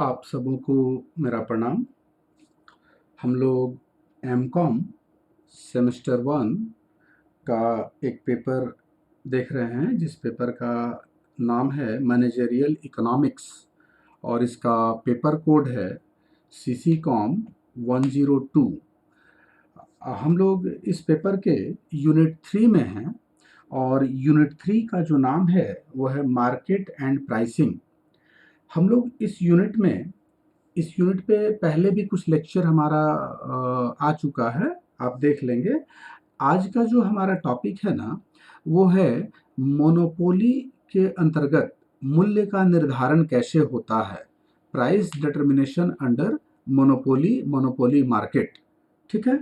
आप सबों को मेरा प्रणाम। हम लोग एमकॉम सेमेस्टर 1 का एक पेपर देख रहे हैं, जिस पेपर का नाम है मैनेजरियल इकोनॉमिक्स और इसका पेपर कोड है सीसी कॉम 102। हम लोग इस पेपर के यूनिट 3 में हैं और यूनिट 3 का जो नाम है वो है मार्केट एंड प्राइसिंग। हम लोग इस यूनिट पे पहले भी कुछ लेक्चर हमारा आ चुका है, आप देख लेंगे। आज का जो हमारा टॉपिक है ना, वो है मोनोपोली के अंतर्गत मूल्य का निर्धारण कैसे होता है, price determination under monopoly market. ठीक है,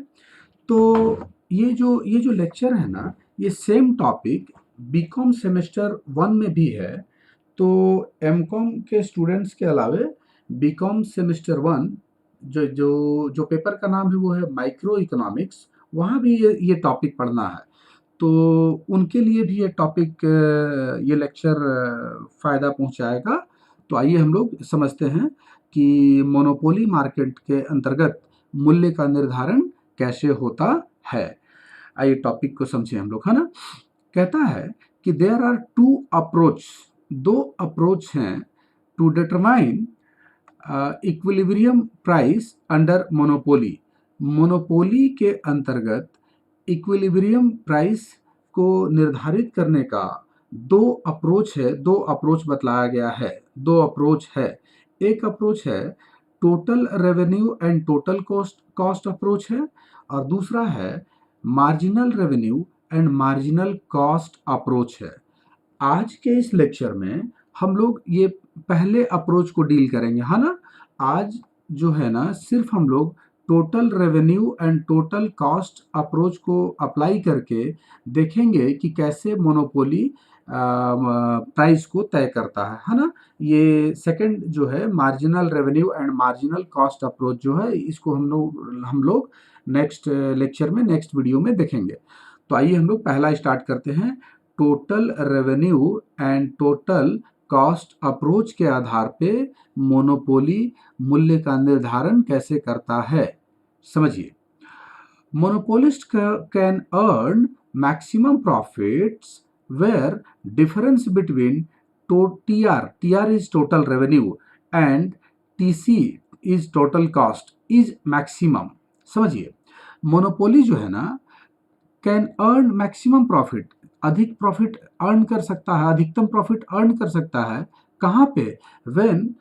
तो ये जो लेक्चर है ना, ये सेम टॉपिक बीकॉम सेमेस्टर 1 में भी है। तो एमकॉम के स्टूडेंट्स के अलावे बीकॉम सेमेस्टर 1 जो जो जो पेपर का नाम है वो है माइक्रो इकोनॉमिक्स, वहाँ भी ये टॉपिक पढ़ना है। तो उनके लिए भी ये टॉपिक, ये लेक्चर फ़ायदा पहुँचाएगा। तो आइए हम लोग समझते हैं कि मोनोपोली मार्केट के अंतर्गत मूल्य का निर्धारण कैसे होता है। आइए टॉपिक को समझें हम लोग, है ना। कहता है कि देयर आर दो अप्रोच हैं to determine equilibrium price under monopoly. Monopoly के अंतर्गत इक्विलिब्रियम प्राइस को निर्धारित करने का दो अप्रोच बतलाया गया है। दो अप्रोच है। एक अप्रोच है total revenue and total cost approach है, और दूसरा है marginal revenue and marginal cost approach है। आज के इस लेक्चर में हम लोग ये पहले अप्रोच को डील करेंगे, है ना। आज जो है ना, सिर्फ हम लोग total revenue and total cost approach को अप्लाई करके देखेंगे कि कैसे मोनोपोली प्राइस को तय करता है ना। ये सेकंड जो है marginal revenue and marginal cost approach जो है, इसको हम लोग नेक्स्ट लेक्चर में, नेक्स्ट वीडियो में देखेंगे। तो आइए हम लोग पहला स्टार्ट करते हैं। Total revenue and total cost approach के आधार पे मोनोपोली मूल्य का निर्धारण कैसे करता है, समझिए। Monopolist can earn maximum profits where difference between TR is total revenue and TC is total cost is maximum। समझिए, मोनोपोली जो है ना, कैन अर्न मैक्सिमम प्रॉफिट, अधिक प्रॉफिट अर्न कर सकता है, अधिकतम प्रॉफिट अर्न कर सकता है। कहाँ पे? When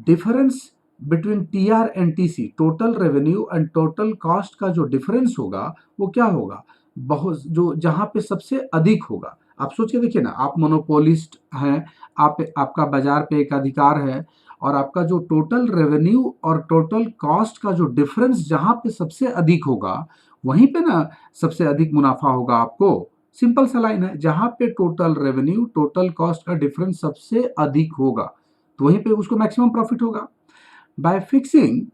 difference between TR and TC, total revenue and total cost का जो डिफरेंस होगा वो क्या होगा? बहुत, जो जहाँ पे सबसे अधिक होगा। आप सोच के देखिए ना, आप मोनोपोलिस्ट हैं, आपका बाजार पे एक अधिकार है, और आपका जो टोटल रेवेन्यू और टोटल कॉस्ट का जो डिफरेंस जहाँ पे सबसे अधिक होगा, वहीं पे ना सबसे अधिक मुनाफा होगा आपको। सिंपल सा लाइन है, जहां पे टोटल रेवेन्यू टोटल कॉस्ट का डिफरेंस सबसे अधिक होगा तो वहीं पे उसको मैक्सिमम प्रॉफिट होगा। Bye fixing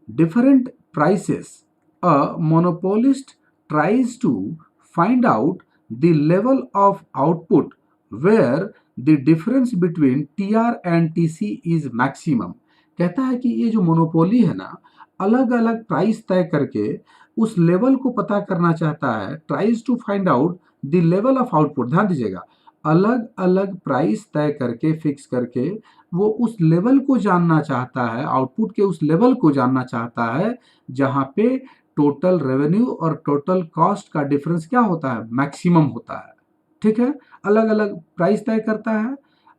different prices, a monopolist tries to find out the level of output where the difference between TR and TC is maximum। कहता है कि ये जो मोनोपोली है ना, अलग अलग प्राइस तय करके उस लेवल को पता करना चाहता है। Tries to find out the level of output, ध्यान दीजिएगा, अलग अलग प्राइस तय करके, फिक्स करके वो उस लेवल को जानना चाहता है, आउटपुट के उस लेवल को जानना चाहता है जहां पे टोटल रेवेन्यू और टोटल कॉस्ट का डिफरेंस क्या होता है? मैक्सिमम होता है। ठीक है, अलग अलग प्राइस तय करता है,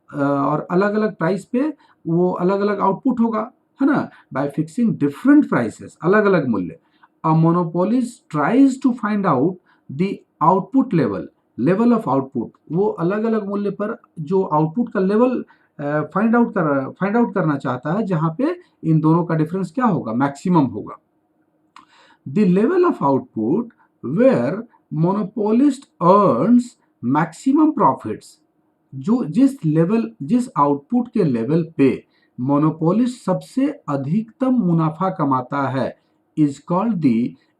और अलग अलग प्राइस पे वो अलग अलग आउटपुट होगा, है ना। बाय फिक्सिंग डिफरेंट प्राइसेस, अलग अलग मूल्य, a monopolist tries to find out the output level of output, वो अलग अलग मूल्य पर जो आउटपुट का लेवल फाइंड आउट करना चाहता है, जहां पे इन दोनों का डिफरेंस क्या होगा? मैक्सिमम होगा। The level of output where monopolist earns maximum profits, जो जिस आउटपुट के लेवल पे मोनोपोलिस्ट सबसे अधिकतम मुनाफा कमाता है, is called the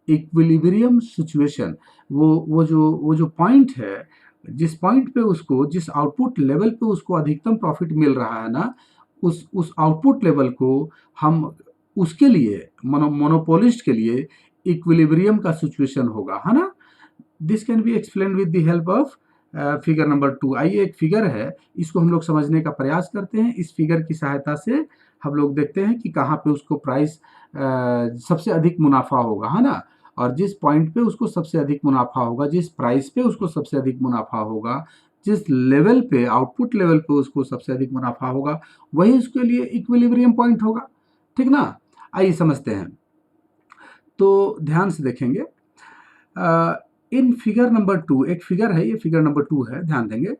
equilibrium situation. वो जो पॉइंट है, जिस पॉइंट पे उसको, जिस आउटपुट लेवल पे उसको अधिकतम प्रॉफिट मिल रहा है ना, उस आउटपुट लेवल को हम उसके लिए मोनोपोलिस्ट के लिए इक्विलिब्रियम का सिचुएशन होगा, है ना। This can be explain with the help of figure number 2। आइए, एक फिगर है, इसको हम लोग समझने का प्रयास करते हैं। इस फिगर की सहायता से हम लोग देखते हैं कि कहाँ पे उसको प्राइस सबसे अधिक मुनाफा होगा, है ना। और जिस पॉइंट पे उसको सबसे अधिक मुनाफा होगा, जिस प्राइस पे उसको सबसे अधिक मुनाफा होगा, जिस लेवल पे, आउटपुट लेवल पे उसको सबसे अधिक मुनाफा होगा, वही उसके लिए इक्विलिब्रियम पॉइंट होगा, ठीक ना। आइए समझते हैं। तो ध्यान से देखेंगे, इन फिगर नंबर 2, एक फिगर है, ये फिगर नंबर 2 है, ध्यान देंगे।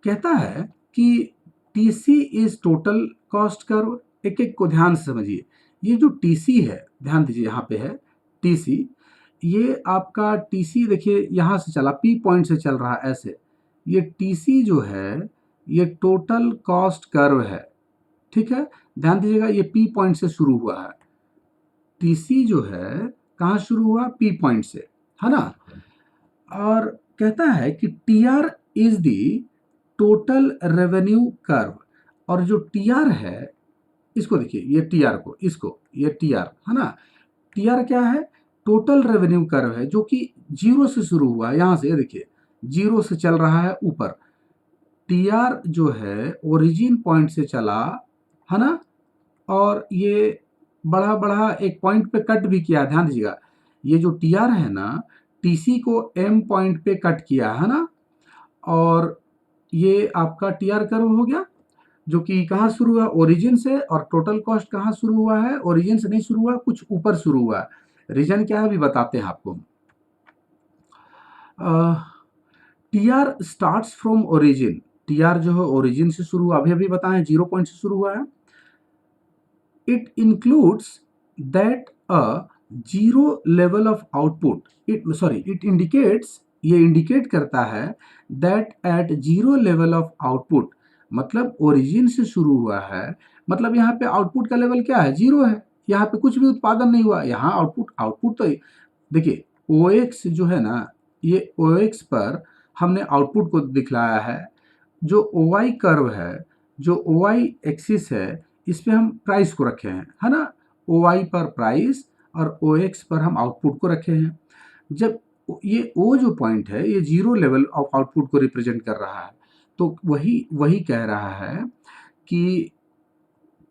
कहता है कि TC is total cost curve. एक एक को ध्यान से समझिए। ये जो टीसी है, ध्यान दीजिए, यहाँ पे है टीसी। ये आपका टीसी देखिए, यहाँ से चला, पी पॉइंट से चल रहा है ऐसे। ये टीसी जो है, ये टोटल कॉस्ट कर्व है, ठीक है। ध्यान दीजिएगा, ये पी पॉइंट से शुरू हुआ है। टीसी जो है कहाँ शुरू हुआ? पी पॉइंट से, है ना। और कहता है कि TR is the total revenue curve. और जो टीआर है, इसको देखिए, ये टीआर को, इसको, ये टीआर है ना। टीआर क्या है? टोटल रेवेन्यू कर्व है, जो कि 0 से शुरू हुआ है। यहां से ये देखिए, 0 से चल रहा है ऊपर। टीआर जो है ओरिजिन पॉइंट से चला, है ना, और ये बढ़ा बढ़ा एक पॉइंट पे कट भी किया। ध्यान दीजिएगा, ये जो टीआर है ना, टीसी को एम पॉइंट पे कट किया, है ना। और ये आपका टीआर कर्व हो गया, जो कि कहाँ शुरू हुआ? ओरिजिन से। और टोटल कॉस्ट कहाँ शुरू हुआ है? ओरिजिन से नहीं शुरू हुआ, कुछ ऊपर शुरू हुआ है। रीजन क्या है अभी बताते हैं आपको। TR starts from origin. TR जो है ओरिजिन से शुरू हुआ, अभी अभी बताएं, 0 पॉइंट से शुरू हुआ है। It includes that a zero level of output, it indicates, ये इंडिकेट करता है that at zero level of output, मतलब ओरिजिन से शुरू हुआ है, मतलब यहाँ पे आउटपुट का लेवल क्या है? 0 है। यहाँ पे कुछ भी उत्पादन नहीं हुआ, यहाँ आउटपुट आउटपुट तो देखिए, OX जो है ना, ये OX पर हमने आउटपुट को दिखलाया है। जो OY कर्व है, जो OY एक्सिस है, इस पे हम प्राइस को रखे हैं, है ना। OY पर प्राइस और OX पर हम आउटपुट को रखे हैं। जब ये O जो पॉइंट है, ये 0 लेवल ऑफ आउटपुट को रिप्रेजेंट कर रहा है। तो वही कह रहा है कि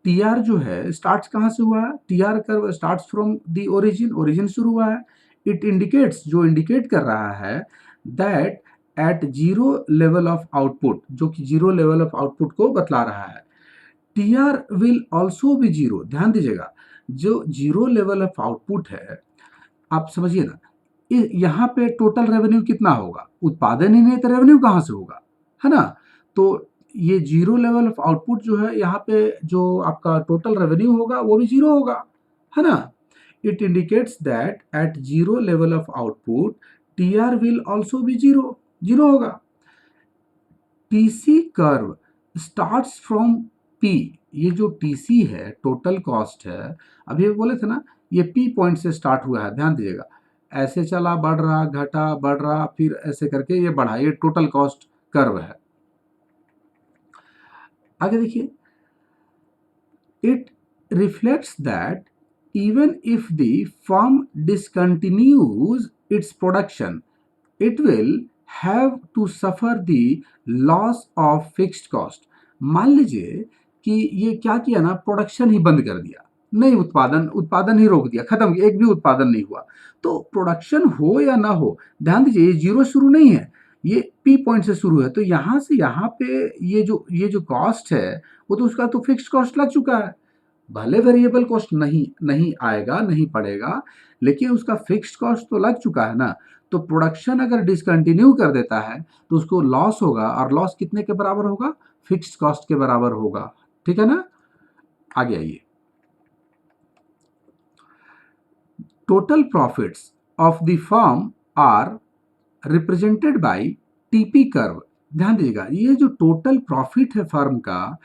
टीआर जो है स्टार्ट कहाँ से हुआ है? TR curve starts from the origin, origin शुरू हुआ है। इट इंडिकेट्स, जो इंडिकेट कर रहा है that at zero level of output, जो कि 0 लेवल ऑफ आउटपुट को बतला रहा है। TR will also be 0। ध्यान दीजिएगा, जो 0 लेवल ऑफ आउटपुट है, आप समझिए ना, यहाँ पे टोटल रेवेन्यू कितना होगा? उत्पादन ही नहीं तो रेवेन्यू कहाँ से होगा, है ना। तो ये 0 लेवल ऑफ आउटपुट जो है, यहाँ पे जो आपका टोटल रेवेन्यू होगा वो भी 0 होगा, है ना। It indicates that at 0 level of output TR will also be 0, 0 होगा। TC curve starts from P. ये जो टीसी है, टोटल कॉस्ट है, अभी बोले थे ना, ये पी पॉइंट से स्टार्ट हुआ है। ध्यान दीजिएगा, ऐसे चला, बढ़ रहा, घटा, बढ़ रहा, फिर ऐसे करके ये बढ़ा, ये टोटल कॉस्ट कर्व है। आगे देखिए, it reflects that even if the firm discontinues its production, it will have to suffer the loss of fixed cost. मान लीजिए कि ये क्या किया ना, प्रोडक्शन ही बंद कर दिया, नहीं, उत्पादन ही रोक दिया, खत्म, एक भी उत्पादन नहीं हुआ। तो प्रोडक्शन हो या ना हो, ध्यान दीजिए, ये 0 शुरू नहीं है, ये पी पॉइंट से शुरू है। तो यहाँ से यहाँ पे ये जो कॉस्ट है, वो तो उसका तो फिक्स्ड कॉस्ट लग चुका है। भले वेरिएबल कॉस्ट नहीं आएगा, नहीं पड़ेगा, लेकिन उसका फिक्स्ड कॉस्ट तो लग चुका है ना। तो प्रोडक्शन अगर डिसकंटिन्यू कर देता है तो उसको लॉस होगा, और लॉस कितने के बराबर होगा? फिक्स्ड कॉस्ट के बराबर होगा, ठीक है ना। आगे आइए, total profits of the firm are represented by TP curve. ध्यान दीजिएगा, ये जो टोटल प्रॉफिट है फर्म का,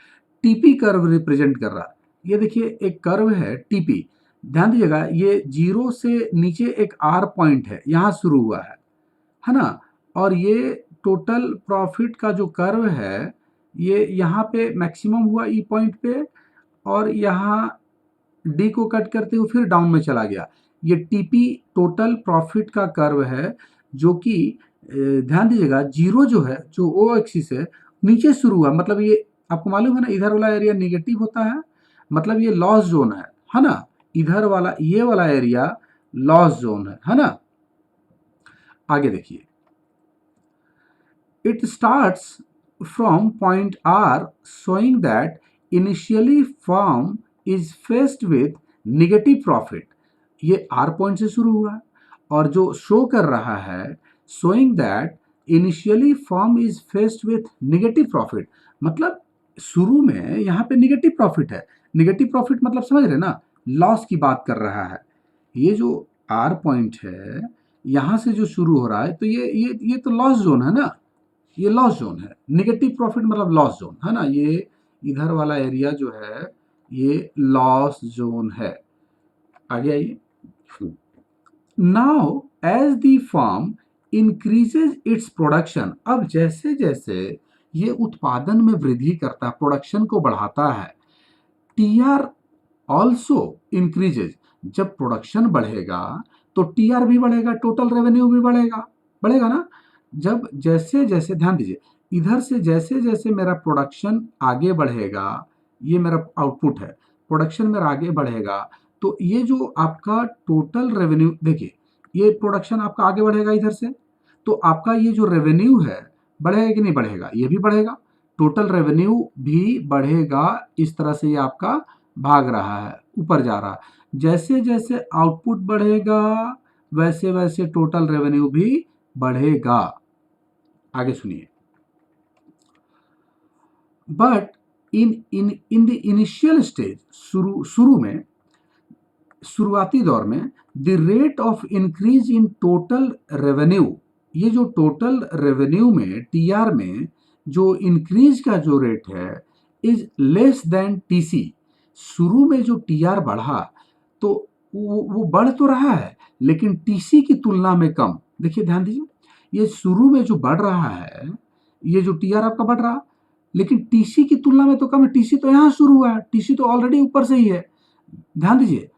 टीपी कर्व रिप्रेजेंट कर रहा है। ये देखिए, एक कर्व है टीपी, ध्यान दीजिएगा, ये 0 से नीचे एक आर पॉइंट है, यहां शुरू हुआ है ना। और ये टोटल प्रॉफिट का जो कर्व है, ये यहाँ पे मैक्सिमम हुआ ई पॉइंट पे, और यहाँ डी को कट करते हुए फिर डाउन में चला गया। ये टीपी टोटल प्रॉफिट का कर्व है, जो कि ध्यान दीजिएगा जीरो जो है, जो ओ एक्सिस है, नीचे शुरू हुआ। मतलब ये आपको मालूम है ना, इधर वाला एरिया निगेटिव होता है, मतलब ये लॉस जोन है ना। इधर वाला ये वाला एरिया लॉस जोन है ना। आगे देखिए, it starts from point R, showing that initially firm is faced with negative profit। ये R पॉइंट से शुरू हुआ और जो शो कर रहा है showing that initially firm is faced with negative profit, मतलब शुरू में यहाँ पे निगेटिव प्रॉफिट है। निगेटिव प्रॉफिट मतलब समझ रहे ना, लॉस की बात कर रहा है। ये जो R पॉइंट है यहाँ से जो शुरू हो रहा है, तो ये तो लॉस जोन है ना, ये लॉस जोन है। निगेटिव प्रॉफिट मतलब लॉस जोन है ना। ये इधर वाला एरिया जो है ये लॉस जोन है। आगे आइए। Now as the firm increases its production, अब जैसे जैसे ये उत्पादन में वृद्धि करता है, प्रोडक्शन को बढ़ाता है, टीआर ऑल्सो इंक्रीजेज। जब प्रोडक्शन बढ़ेगा तो टीआर भी बढ़ेगा, टोटल रेवेन्यू भी बढ़ेगा, बढ़ेगा ना। जब जैसे जैसे ध्यान दीजिए, इधर से जैसे जैसे मेरा प्रोडक्शन आगे बढ़ेगा, ये मेरा आउटपुट है, प्रोडक्शन मेरा आगे बढ़ेगा, तो ये जो आपका टोटल रेवेन्यू देखिए, ये प्रोडक्शन आपका आगे बढ़ेगा इधर से, तो आपका ये जो रेवेन्यू है बढ़ेगा कि नहीं बढ़ेगा, ये भी बढ़ेगा, टोटल रेवेन्यू भी बढ़ेगा। इस तरह से ये आपका भाग रहा है, ऊपर जा रहा है। जैसे जैसे आउटपुट बढ़ेगा वैसे वैसे टोटल रेवेन्यू भी बढ़ेगा। आगे सुनिए। But in the initial stage, शुरू में, शुरुआती दौर में, the rate of increase in total revenue, ये जो टोटल रेवेन्यू में टीआर में जो इंक्रीज का जो रेट है इज लेस देन टीसी। शुरू में जो टीआर बढ़ा तो वो बढ़ तो रहा है लेकिन टीसी की तुलना में कम। देखिए ध्यान दीजिए, ये शुरू में जो बढ़ रहा है, ये जो टीआर आपका बढ़ रहा, लेकिन टीसी की तुलना में तो कम है। टीसी तो यहाँ शुरू हुआ है, टीसी तो ऑलरेडी ऊपर से ही है। ध्यान दीजिए,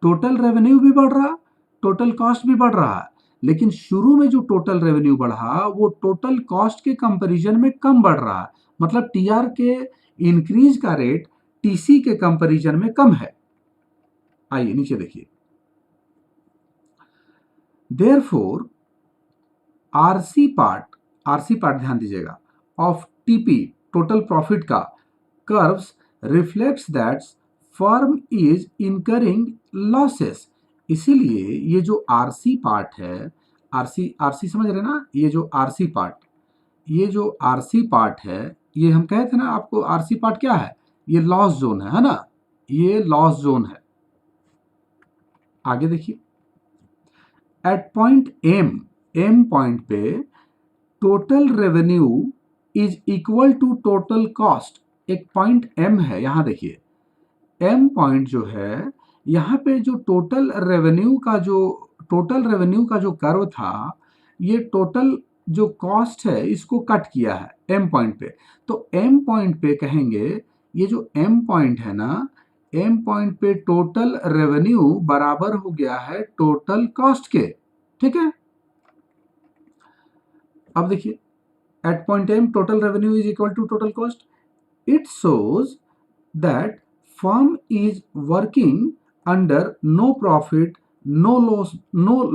टोटल रेवेन्यू भी बढ़ रहा, टोटल कॉस्ट भी बढ़ रहा है, लेकिन शुरू में जो टोटल रेवेन्यू बढ़ा वो टोटल कॉस्ट के कंपैरिजन में कम बढ़ रहा है। मतलब टीआर के इंक्रीज का रेट टीसी के कंपैरिजन में कम है। आइए नीचे देखिए। देयरफॉर आरसी पार्ट ध्यान दीजिएगा ऑफ टीपी टोटल प्रॉफिट का curves reflects that firm is incurring losses. इसीलिए ये जो आरसी पार्ट है, आरसी समझ रहे ना, ये जो आरसी पार्ट है, ये हम कहे थे ना आपको, आरसी पार्ट क्या है, ये लॉस जोन है ना, ये लॉस जोन है। आगे देखिए, एट पॉइंट एम पॉइंट पे total revenue is equal to total cost. एक पॉइंट एम है, यहां देखिए एम पॉइंट जो है, यहाँ पे जो टोटल रेवेन्यू का जो कर्व था, ये टोटल जो कॉस्ट है इसको कट किया है एम पॉइंट पे। तो एम पॉइंट पे कहेंगे, ये जो एम पॉइंट है ना, एम पॉइंट पे टोटल रेवेन्यू बराबर हो गया है टोटल कॉस्ट के। ठीक है, अब देखिए, at point M total revenue is equal to total cost. It shows that firm is working under no profit no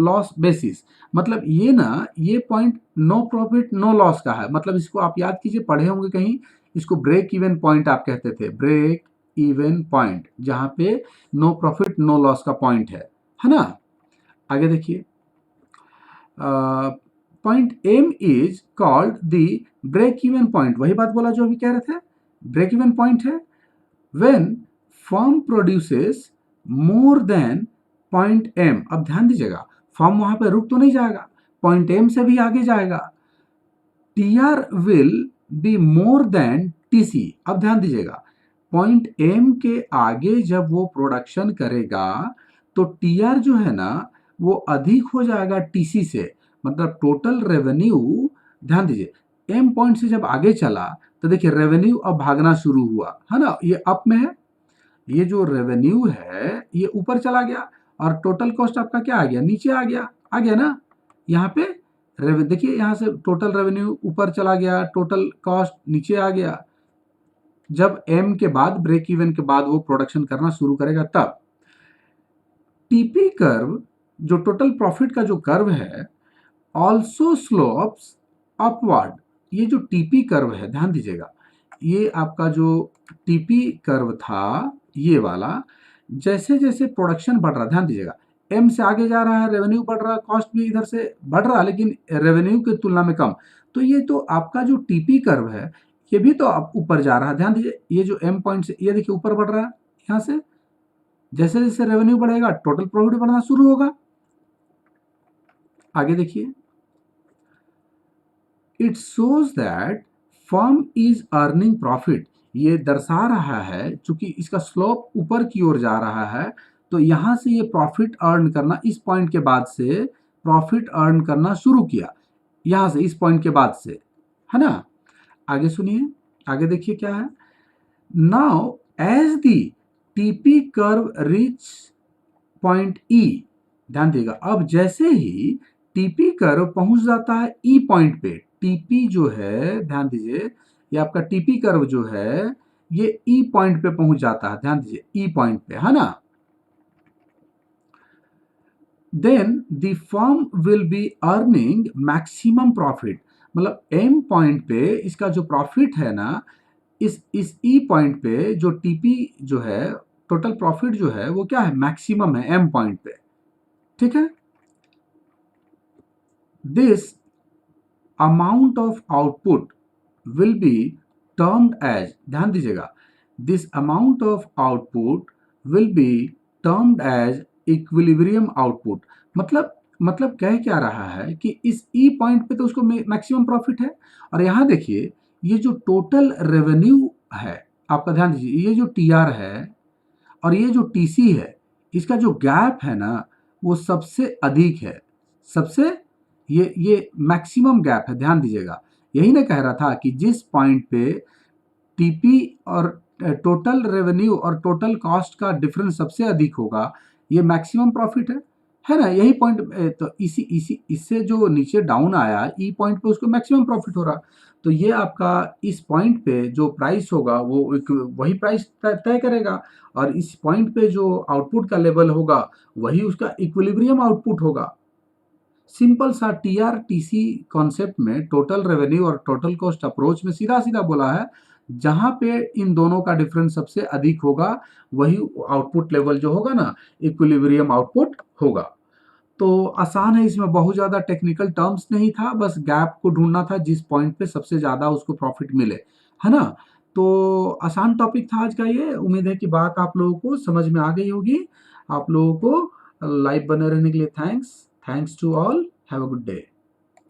loss basis। मतलब ये ना, ये point no profit no loss का है। मतलब इसको आप याद कीजिए, पढ़े होंगे कहीं, इसको ब्रेक इवन पॉइंट आप कहते थे, ब्रेक इवन पॉइंट, जहां पे नो प्रॉफिट नो लॉस का पॉइंट है ना। आगे देखिए, point M is called the break even point. वही बात बोला जो अभी कह रहे थे, ब्रेक इवन पॉइंट है when firm produces more than point M. अब ध्यान दीजिएगा, फर्म वहां पे रुक तो नहीं जाएगा, पॉइंट एम से भी आगे जाएगा। TR will be more than TC. अब ध्यान दीजिएगा, पॉइंट एम के आगे जब वो प्रोडक्शन करेगा तो टीआर जो है ना वो अधिक हो जाएगा टीसी से। मतलब टोटल रेवेन्यू, ध्यान दीजिए, एम पॉइंट से जब आगे चला तो देखिए रेवेन्यू अब भागना शुरू हुआ, है ना, ये अप में है, ये जो रेवेन्यू है ये ऊपर चला गया और टोटल कॉस्ट आपका क्या आ गया, नीचे आ गया ना। यहाँ पे देखिए यहाँ से टोटल रेवेन्यू ऊपर चला गया, टोटल कॉस्ट नीचे आ गया। जब एम के बाद, ब्रेक इवन के बाद वो प्रोडक्शन करना शुरू करेगा तब। टीपी कर्व, जो टोटल प्रॉफिट का जो कर्व है, ऑल्सो स्लोप्स अपवर्ड। ये जो टीपी कर्व है, ध्यान दीजिएगा, ये आपका जो टीपी कर्व था ये वाला, जैसे जैसे प्रोडक्शन बढ़ रहा, ध्यान दीजिएगा, एम से आगे जा रहा है, रेवेन्यू बढ़ रहा है, कॉस्ट भी इधर से बढ़ रहा है, लेकिन रेवेन्यू की तुलना में कम। तो ये तो आपका जो टीपी कर्व है ये भी तो आप ऊपर जा रहा है। ध्यान दीजिए, ये जो एम पॉइंट से ये देखिए ऊपर बढ़ रहा है, यहाँ से जैसे जैसे रेवेन्यू बढ़ेगा टोटल प्रॉफिट बढ़ना शुरू होगा। आगे देखिए, it shows that firm is earning profit. ये दर्शा रहा है, चूंकि इसका स्लोप ऊपर की ओर जा रहा है, तो यहां से ये प्रॉफिट अर्न करना, इस पॉइंट के बाद से प्रॉफिट अर्न करना शुरू किया, यहां से इस पॉइंट के बाद से, है ना। आगे सुनिए, आगे देखिए क्या है। Now as the TP curve reach point E, ध्यान दिएगा, अब जैसे ही टीपी कर्व पहुंच जाता है ई पॉइंट पे, टीपी जो है, ध्यान दीजिए, ये आपका टीपी कर्व जो है ये ई पॉइंट पे पहुंच जाता है, ध्यान दीजिए, ई पॉइंट पे, है ना। Then the firm will be earning maximum profit, मतलब एम पॉइंट पे इसका जो प्रॉफिट है ना, इस ई पॉइंट पे जो टीपी जो है, टोटल प्रॉफिट जो है वो क्या है, मैक्सिमम है एम पॉइंट पे, ठीक है। This amount of output will be termed as, ध्यान दीजिएगा, this amount of output will be termed as equilibrium output. मतलब कह क्या रहा है कि इस ई पॉइंट पे तो उसको मैक्सिमम प्रॉफिट है, और यहां देखिए ये जो टोटल रेवेन्यू है आपका, ध्यान दीजिए, ये जो टीआर है और ये जो टीसी है, इसका जो गैप है ना वो सबसे अधिक है, सबसे ये मैक्सिमम गैप है, ध्यान दीजिएगा। यही ना कह रहा था कि जिस पॉइंट पे टीपी और टोटल रेवेन्यू और टोटल कॉस्ट का डिफरेंस सबसे अधिक होगा, ये मैक्सिमम प्रॉफिट है ना, यही पॉइंट। तो इसी इससे जो नीचे डाउन आया ई पॉइंट पे, उसको मैक्सिमम प्रॉफिट हो रहा। तो ये आपका इस पॉइंट पे जो प्राइस होगा वो वही प्राइस तय करेगा, और इस पॉइंट पे जो आउटपुट का लेवल होगा वही उसका इक्विलिब्रियम आउटपुट होगा। सिंपल सा टीआर टीसी कॉन्सेप्ट में टोटल रेवेन्यू और टोटल कॉस्ट अप्रोच में सीधा सीधा बोला है, जहां पे इन दोनों का डिफरेंस सबसे अधिक होगा वही आउटपुट लेवल जो होगा ना, इक्विलिब्रियम आउटपुट होगा। तो आसान है, इसमें बहुत ज़्यादा टेक्निकल टर्म्स नहीं था, बस गैप को ढूंढना था जिस पॉइंट पे सबसे ज़्यादा उसको प्रॉफिट मिले, है ना। तो आसान टॉपिक था आज का ये। उम्मीद है कि बात आप लोगों को समझ में आ गई होगी। आप लोगों को लाइव बने रहने के लिए thanks to all, have a good day.